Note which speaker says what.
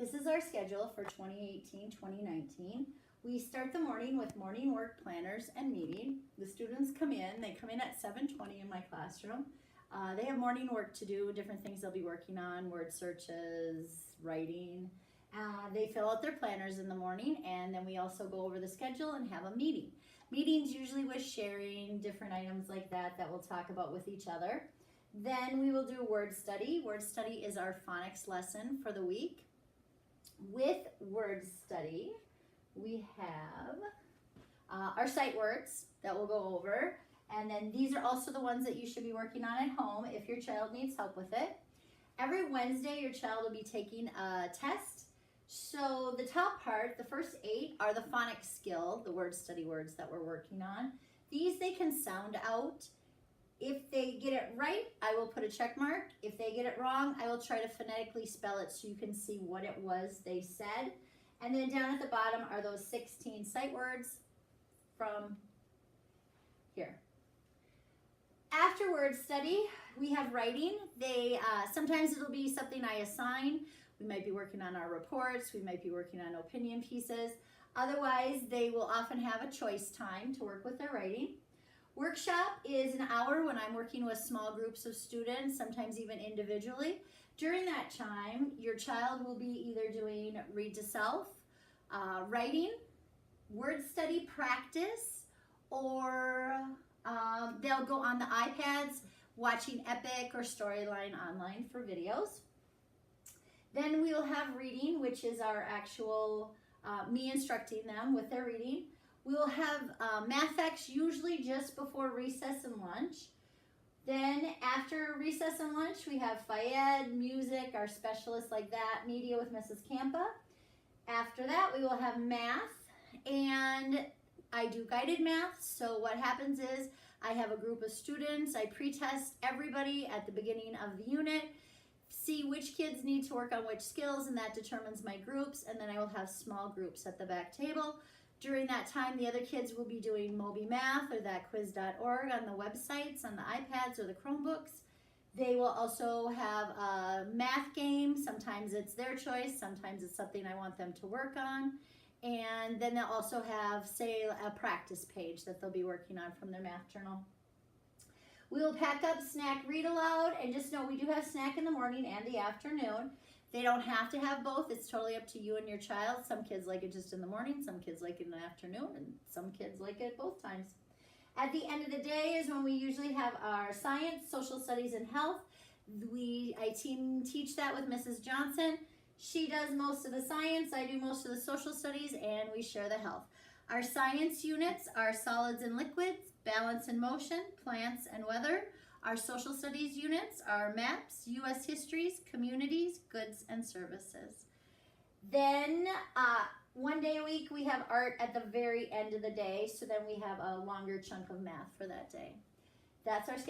Speaker 1: This is our schedule for 2018-2019. We start the morning with morning work planners and meeting. The students come in, they come in at 7:20 in my classroom. They have morning work to do, different things they'll be working on, word searches, writing. They fill out their planners in the morning, and then we also go over the schedule and have a meeting. Meetings usually with sharing different items like that we'll talk about with each other. Then we will do word study. Word study is our phonics lesson for the week. With word study, we have our sight words that we'll go over. And then these are also the ones that you should be working on at home if your child needs help with it. Every Wednesday, your child will be taking a test. So the top part, the first 8, are the phonics skill, the word study words that we're working on. These they can sound out. If they get it right, I will put a check mark. If they get it wrong, I will try to phonetically spell it so you can see what it was they said. And then down at the bottom are those 16 sight words from here. After word study, we have writing. Sometimes it'll be something I assign. We might be working on our reports. We might be working on opinion pieces. Otherwise, they will often have a choice time to work with their writing. Workshop is an hour when I'm working with small groups of students, sometimes even individually. During that time, your child will be either doing read to self, writing, word study practice, or they'll go on the iPads watching Epic or Storyline online for videos. Then we will have reading, which is our actual me instructing them with their reading. We will have math facts usually just before recess and lunch. Then after recess and lunch, we have Fayed, music, our specialists like that, media with Mrs. Campa. After that, we will have math, and I do guided math. So what happens is I have a group of students. I pre-test everybody at the beginning of the unit, see which kids need to work on which skills, and that determines my groups. And then I will have small groups at the back table. During that time, the other kids will be doing Moby Math or thatquiz.org on the websites, on the iPads or the Chromebooks. They will also have a math game. Sometimes it's their choice. Sometimes it's something I want them to work on. And then they'll also have, say, a practice page that they'll be working on from their math journal. We will pack up snack read aloud, and just know we do have snack in the morning and the afternoon. They don't have to have both. It's totally up to you and your child. Some kids like it just in the morning, some kids like it in the afternoon, and some kids like it both times. At the end of the day is when we usually have our science, social studies, and health. I teach that with Mrs. Johnson. She does most of the science, I do most of the social studies, and we share the health. Our science units are solids and liquids, balance and motion, plants and weather. Our social studies units are maps, U.S. histories, communities, goods, and services. Then one day a week we have art at the very end of the day, so then we have a longer chunk of math for that day. That's our schedule.